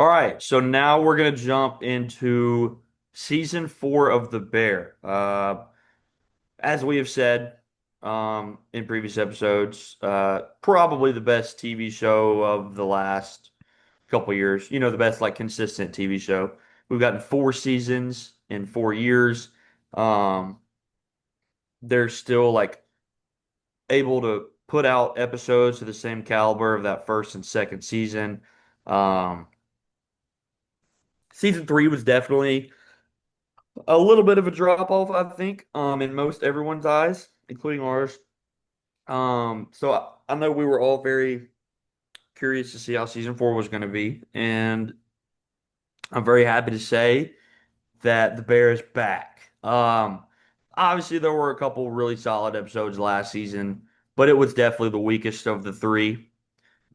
All right, so now we're gonna jump into season 4 of The Bear. As we have said in previous episodes, probably the best TV show of the last couple years. You know, the best like consistent TV show. We've gotten 4 seasons in 4 years. Um, they're still like able to put out episodes to the same caliber of that first and second season. Um, Season 3 was definitely a little bit of a drop off, I think, in most everyone's eyes, including ours. So I know we were all very curious to see how season 4 was going to be, and I'm very happy to say that the Bear is back. Obviously there were a couple really solid episodes last season, but it was definitely the weakest of the three.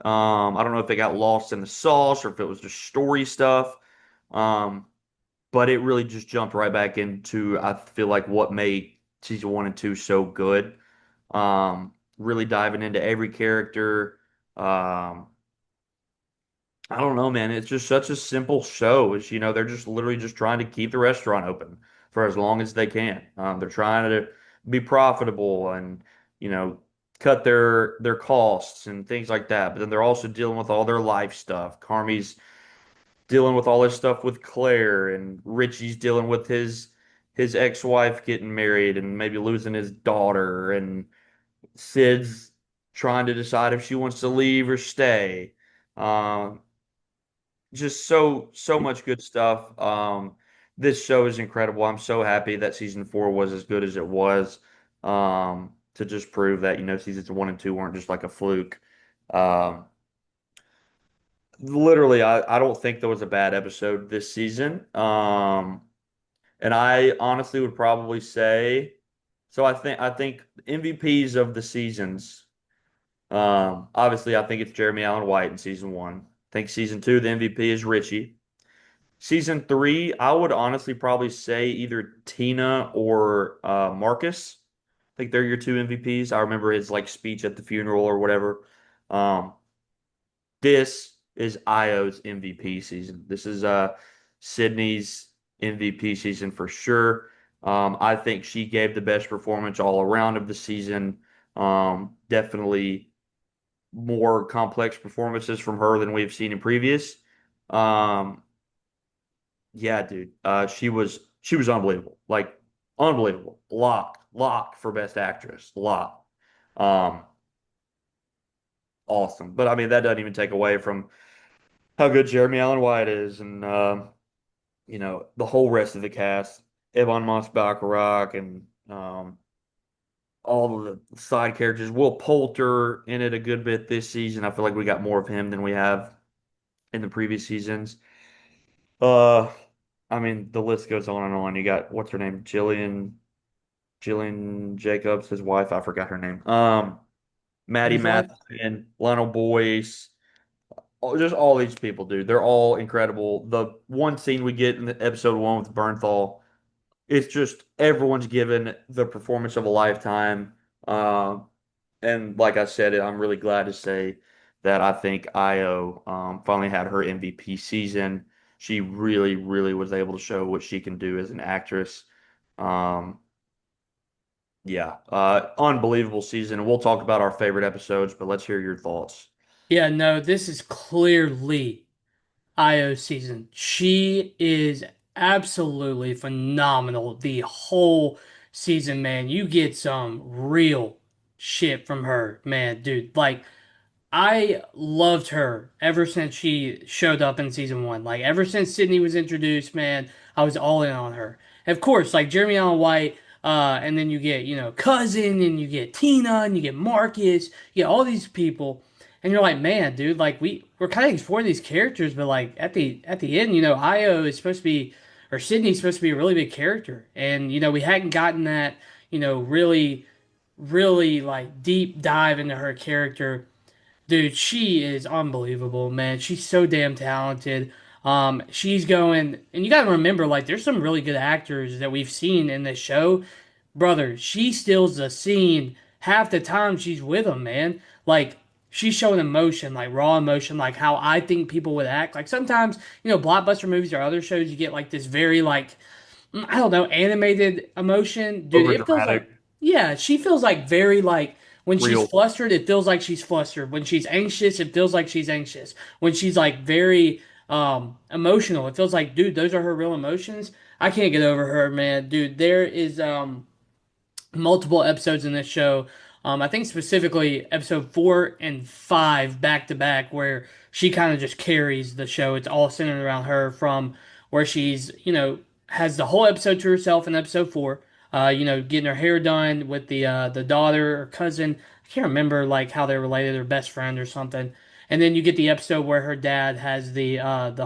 I don't know if they got lost in the sauce or if it was just story stuff. Um, but it really just jumped right back into, I feel like, what made season 1 and 2 so good. Really diving into every character. Um, I don't know, man. It's just such a simple show. They're just literally just trying to keep the restaurant open for as long as they can. They're trying to be profitable and, you know, cut their costs and things like that. But then they're also dealing with all their life stuff. Carmi's dealing with all this stuff with Claire, and Richie's dealing with his ex-wife getting married and maybe losing his daughter, and Sid's trying to decide if she wants to leave or stay. Um, just so much good stuff. This show is incredible. I'm so happy that season 4 was as good as it was. To just prove that, seasons 1 and 2 weren't just like a fluke. Um, Literally, I don't think there was a bad episode this season. And I honestly would probably say, so I think MVPs of the seasons. Obviously, I think it's Jeremy Allen White in season 1. I think season 2, the MVP is Richie. Season 3, I would honestly probably say either Tina or Marcus. I think they're your two MVPs. I remember his like speech at the funeral or whatever. Um, this is Io's MVP season. This is Sydney's MVP season for sure. I think she gave the best performance all around of the season. Definitely more complex performances from her than we've seen in previous. Um, yeah, dude. She was unbelievable. Like unbelievable. Locked for best actress. Locked. Um, awesome. But I mean that doesn't even take away from how good Jeremy Allen White is, and the whole rest of the cast, Evan Moss-Bachrach, and all of the side characters. Will Poulter in it a good bit this season. I feel like we got more of him than we have in the previous seasons. Uh, I mean, the list goes on and on. You got what's her name, Jillian Jacobs, his wife. I forgot her name. Maddie His wife. Matheson, Lionel Boyce. Just all these people, dude. They're all incredible. The one scene we get in the episode 1 with Bernthal, it's just everyone's given the performance of a lifetime. Uh, and like I said, I'm really glad to say that I think Io finally had her MVP season. She really, really was able to show what she can do as an actress. Um, yeah, unbelievable season. And we'll talk about our favorite episodes, but let's hear your thoughts. Yeah, no, this is clearly Io season. She is absolutely phenomenal the whole season, man. You get some real shit from her, man, dude. Like, I loved her ever since she showed up in season one. Like, ever since Sydney was introduced, man, I was all in on her. Of course, like Jeremy Allen White, and then you get, Cousin, and you get Tina, and you get Marcus, you get all these people, and you're like, man, dude, like we're kind of exploring these characters, but like at the end, Io is supposed to be, or Sydney's supposed to be a really big character, and we hadn't gotten that, really, really like deep dive into her character. Dude, she is unbelievable, man. She's so damn talented. She's going, and you gotta remember, like, there's some really good actors that we've seen in this show. Brother, she steals the scene half the time she's with them, man. Like, she's showing emotion, like raw emotion, like how I think people would act. Like sometimes, blockbuster movies or other shows, you get like this very like I don't know, animated emotion. Dude, Over it feels like dramatic, yeah, she feels like very like when she's real. flustered, it feels like she's flustered. When she's anxious, it feels like she's anxious. When she's like very emotional, it feels like dude, those are her real emotions. I can't get over her, man. Dude, there is multiple episodes in this show. I think specifically episode 4 and 5 back to back, where she kind of just carries the show. It's all centered around her from where she's, has the whole episode to herself in episode 4. Getting her hair done with the daughter or cousin. I can't remember like how they're related or best friend or something. And then you get the episode where her dad has the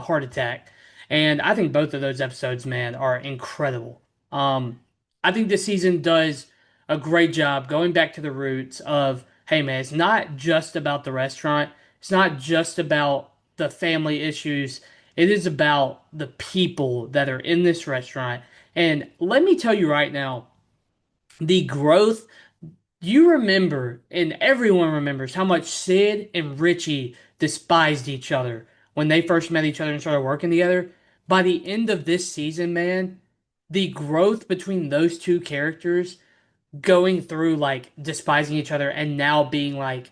heart attack. And I think both of those episodes, man, are incredible. I think this season does a great job going back to the roots of, hey man, it's not just about the restaurant. It's not just about the family issues. It is about the people that are in this restaurant. And let me tell you right now, the growth you remember, and everyone remembers how much Sid and Richie despised each other when they first met each other and started working together. By the end of this season, man, the growth between those two characters going through like despising each other and now being like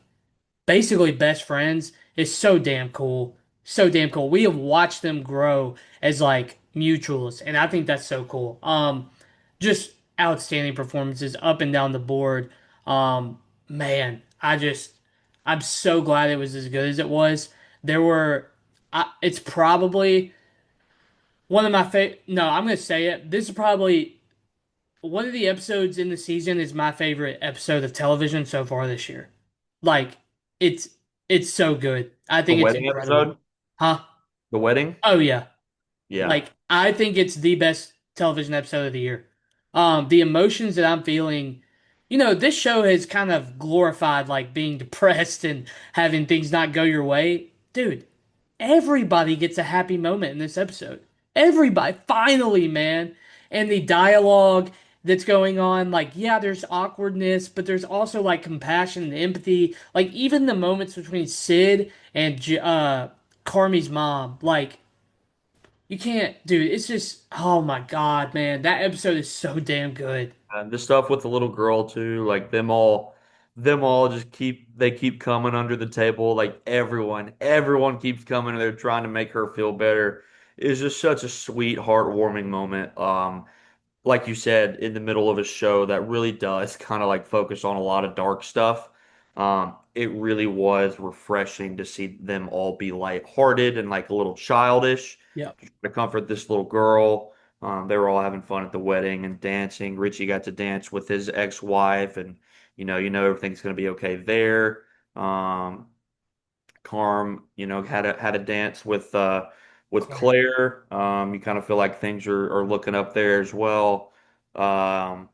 basically best friends is so damn cool. So damn cool. We have watched them grow as like mutuals, and I think that's so cool. Just outstanding performances up and down the board. Man, I'm so glad it was as good as it was. There were, it's probably one of my favorite. No, I'm gonna say it. This is probably one of the episodes in the season is my favorite episode of television so far this year. Like it's it's so good. I The think it's wedding incredible. episode, Huh? the wedding. Oh yeah. Yeah. Like I think it's the best television episode of the year. The emotions that I'm feeling, this show has kind of glorified like being depressed and having things not go your way. Dude, everybody gets a happy moment in this episode. Everybody, finally, man. And the dialogue that's going on, like, yeah, there's awkwardness, but there's also like compassion and empathy. Like, even the moments between Sid and Carmi's mom, like, you can't, dude, it's just, oh my God, man. That episode is so damn good. And the stuff with the little girl too, like them all just keep coming under the table. Like everyone keeps coming and they're trying to make her feel better. It's just such a sweet, heartwarming moment. Like you said, in the middle of a show that really does kind of like focus on a lot of dark stuff. It really was refreshing to see them all be lighthearted and like a little childish Yep. to comfort this little girl. They were all having fun at the wedding and dancing. Richie got to dance with his ex-wife, and you know everything's going to be okay there. Um, Carm, had a dance with Claire. Claire. You kind of feel like things are looking up there as well. Um,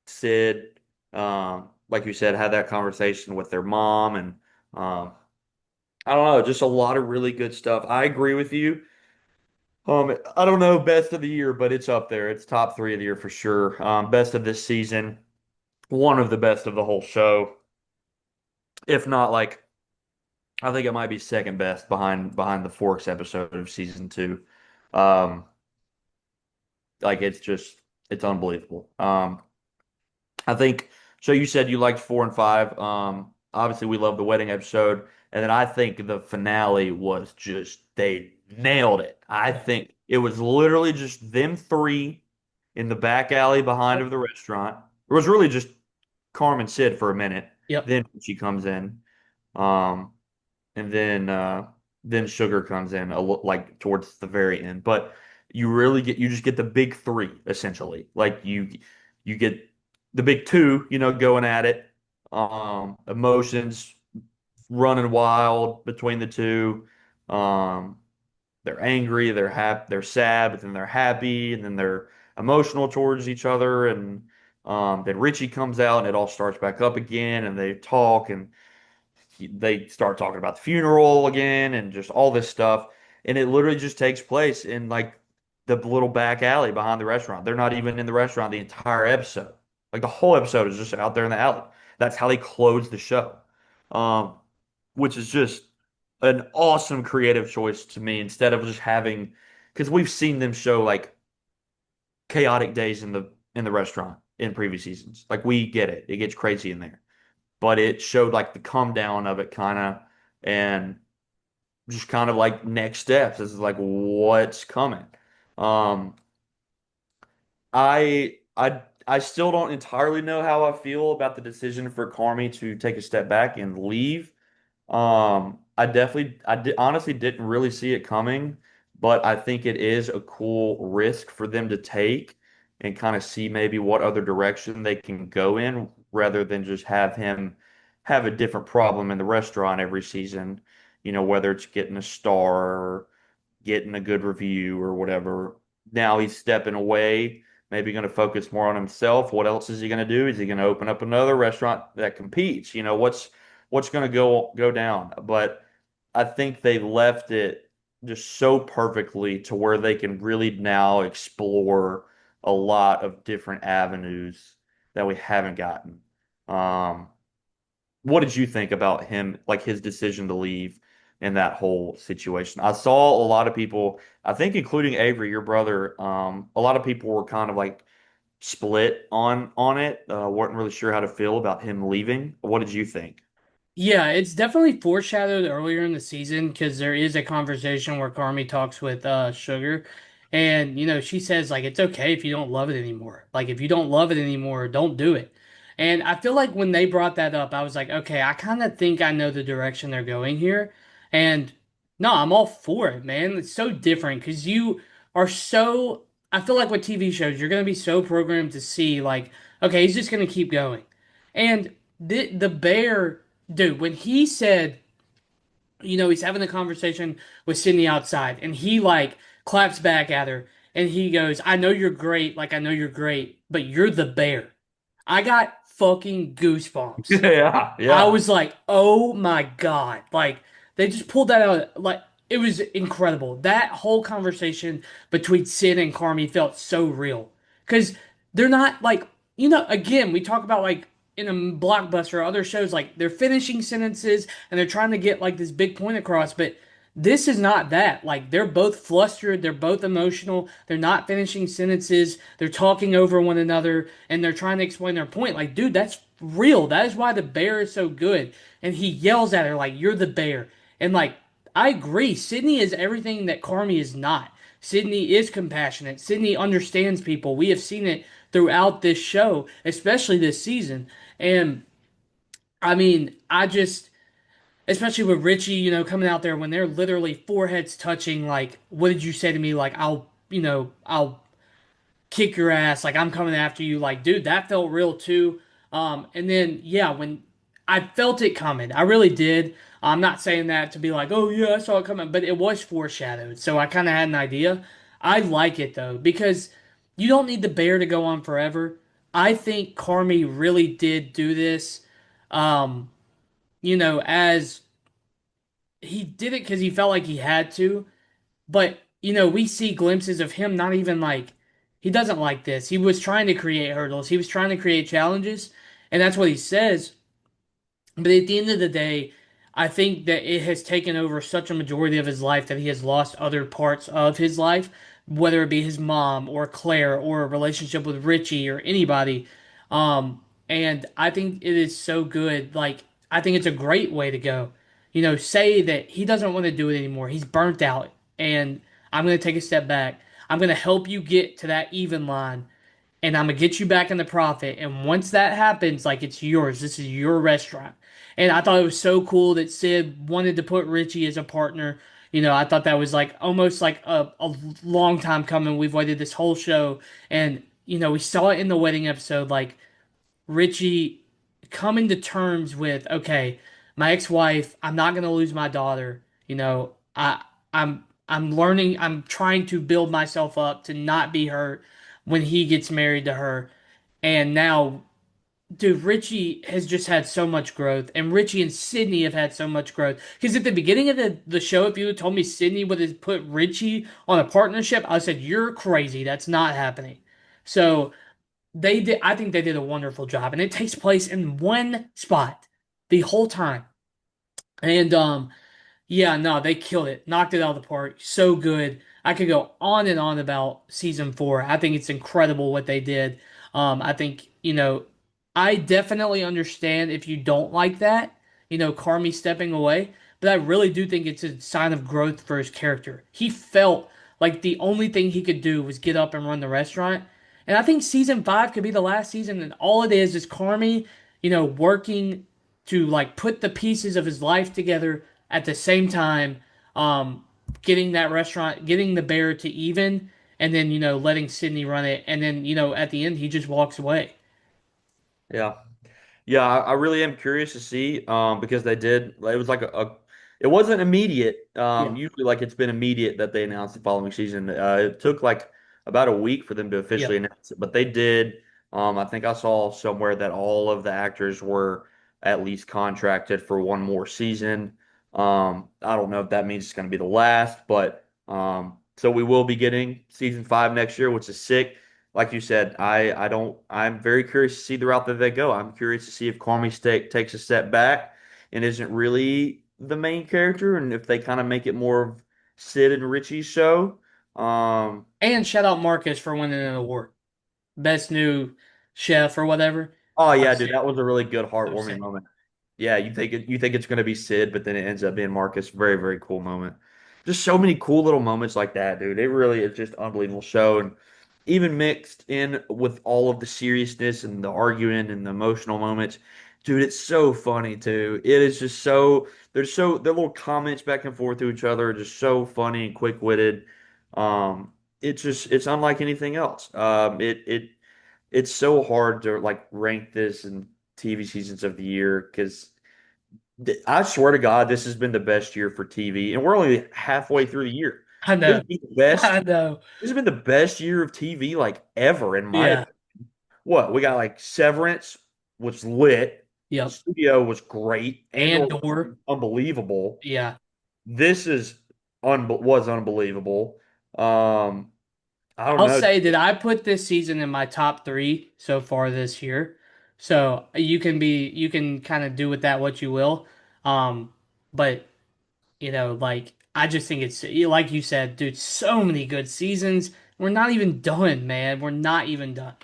Sid, like you said, had that conversation with their mom, and um, I don't know, just a lot of really good stuff. I agree with you. I don't know best of the year, but it's up there. It's top three of the year for sure. Best of this season, one of the best of the whole show, if not like I think it might be second best behind the Forks episode of season two. Um, like it's unbelievable. I think so. You said you liked 4 and 5. Obviously we love the wedding episode, and then I think the finale was just they nailed it. I Yeah. think it was literally just them three in the back alley behind Yep. of the restaurant. It was really just Carmen Sid for a minute. Yep. Then she comes in. Um, and then Sugar comes in like towards the very end. But you just get the big three essentially. Like you get the big two, going at it. Emotions running wild between the two. Um, they're angry, they're sad, but then they're happy, and then they're emotional towards each other, and then Richie comes out, and it all starts back up again, and they talk, and they start talking about the funeral again and just all this stuff. And it literally just takes place in like the little back alley behind the restaurant. They're not even in the restaurant the entire episode. Like the whole episode is just out there in the alley. That's how they close the show. Um, which is just an awesome creative choice to me instead of just having because we've seen them show like chaotic days in the restaurant in previous seasons. Like we get it. It gets crazy in there. But it showed like the calm down of it kind of and just kind of like next steps. This is like what's coming. Um I still don't entirely know how I feel about the decision for Carmi to take a step back and leave. Honestly didn't really see it coming, but I think it is a cool risk for them to take and kind of see maybe what other direction they can go in rather than just have him have a different problem in the restaurant every season, whether it's getting a star or getting a good review or whatever. Now he's stepping away, maybe going to focus more on himself. What else is he going to do? Is he going to open up another restaurant that competes? What's going to go down? But I think they left it just so perfectly to where they can really now explore a lot of different avenues that we haven't gotten. Um, what did you think about him, like his decision to leave in that whole situation? I saw a lot of people, I think including Avery, your brother, a lot of people were kind of like split on it. Weren't really sure how to feel about him leaving. What did you think? Yeah, it's definitely foreshadowed earlier in the season because there is a conversation where Carmi talks with Sugar, and she says like it's okay if you don't love it anymore. Like if you don't love it anymore, don't do it. And I feel like when they brought that up, I was like, okay, I kind of think I know the direction they're going here, and no, I'm all for it, man. It's so different because you are so. I feel like with TV shows, you're gonna be so programmed to see like, okay, he's just gonna keep going, and the bear. Dude, when he said, he's having a conversation with Sydney outside and he like claps back at her and he goes, I know you're great, like I know you're great, but you're the bear. I got fucking goosebumps. Yeah, I yeah. was like, oh my God. Like, they just pulled that out. Like, it was incredible. That whole conversation between Sid and Carmi felt so real. Because they're not like, again, we talk about like in a blockbuster or other shows, like they're finishing sentences and they're trying to get like this big point across, but this is not that. Like they're both flustered, they're both emotional, they're not finishing sentences, they're talking over one another, and they're trying to explain their point. Like, dude, that's real. That is why the bear is so good. And he yells at her like, "You're the bear." And like, I agree. Sydney is everything that Carmi is not. Sydney is compassionate. Sydney understands people. We have seen it throughout this show, especially this season. And I mean, I just especially with Richie, coming out there when they're literally foreheads touching, like, what did you say to me? Like, I'll kick your ass, like I'm coming after you. Like, dude, that felt real too. And then yeah, when I felt it coming, I really did. I'm not saying that to be like, oh yeah, I saw it coming, but it was foreshadowed, so I kind of had an idea. I like it though because you don't need the bear to go on forever. I think Carmi really did do this. Um, as he did it because he felt like he had to. But, we see glimpses of him not even like, he doesn't like this. He was trying to create hurdles, he was trying to create challenges, and that's what he says. But at the end of the day, I think that it has taken over such a majority of his life that he has lost other parts of his life, whether it be his mom or Claire or a relationship with Richie or anybody. And I think it is so good. Like, I think it's a great way to go. Say that he doesn't want to do it anymore. He's burnt out, and I'm going to take a step back. I'm going to help you get to that even line and I'm gonna get you back in the profit. And once that happens, like it's yours. This is your restaurant. And I thought it was so cool that Sid wanted to put Richie as a partner. I thought that was like almost like a long time coming. We've waited this whole show, and we saw it in the wedding episode. Like Richie coming to terms with, okay, my ex-wife, I'm not gonna lose my daughter. I'm learning, I'm trying to build myself up to not be hurt when he gets married to her. And now, dude, Richie has just had so much growth, and Richie and Sydney have had so much growth. Because at the beginning of the show, if you had told me Sydney would have put Richie on a partnership, I said, you're crazy. That's not happening. So they did, I think they did a wonderful job, and it takes place in one spot the whole time. And yeah, no, they killed it. Knocked it out of the park. So good. I could go on and on about season four. I think it's incredible what they did. I think, I definitely understand if you don't like that, Carmi stepping away, but I really do think it's a sign of growth for his character. He felt like the only thing he could do was get up and run the restaurant. And I think season five could be the last season, and all it is Carmi, working to like put the pieces of his life together at the same time, um, getting that restaurant, getting the bear to even, and then letting Sydney run it, and then at the end he just walks away. Yeah. Yeah, I really am curious to see because they did it was like it wasn't immediate. Yeah, Usually like it's been immediate that they announced the following season. It took like about a week for them to yeah. officially announce it, but they did. I think I saw somewhere that all of the actors were at least contracted for one more season. I don't know if that means it's going to be the last, but so we will be getting season five next year, which is sick. Like you said, I don't I'm very curious to see the route that they go. I'm curious to see if Kwame takes a step back and isn't really the main character, and if they kind of make it more of Sid and Richie's show. Um, And shout out Marcus for winning an award, best new chef or whatever. oh I'm yeah, dude, sick. that was a really good So heartwarming sick. moment. Yeah, you think it's gonna be Sid, but then it ends up being Marcus. Very, very cool moment. Just so many cool little moments like that, dude. It really is just unbelievable show. And even mixed in with all of the seriousness and the arguing and the emotional moments, dude, it's so funny too. It is just so their little comments back and forth to each other are just so funny and quick-witted. It's unlike anything else. It's so hard to like rank this in TV seasons of the year because I swear to God, this has been the best year for TV, and we're only halfway through the year. I This know. has been the best. I know. This has been the best year of TV like ever, in my Yeah. opinion. What we got like Severance was lit. The Yep. studio was great. Andor was Andor. unbelievable. Yeah. This is was unbelievable. Um, I don't I'll know. say that I put this season in my top three so far this year. So you can kind of do with that what you will. But like I just think it's like you said, dude, so many good seasons. We're not even done, man. We're not even done.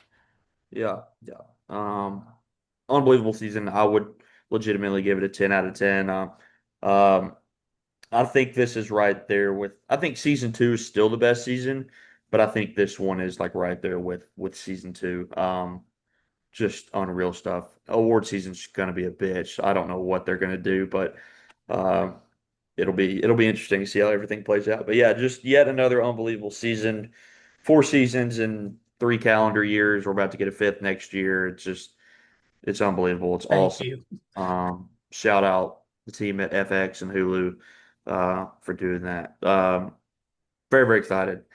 Yeah, yeah. Unbelievable season. I would legitimately give it a 10 out of 10. Um, I think this is right there with I think season two is still the best season, but I think this one is like right there with season two. Just unreal stuff. Award season's gonna be a bitch. I don't know what they're gonna do, but um it'll be interesting to see how everything plays out. But yeah, just yet another unbelievable season. 4 seasons in 3 calendar years. We're about to get a fifth next year. It's unbelievable. It's Thank awesome. you. Shout out the team at FX and Hulu for doing that. Very, very excited.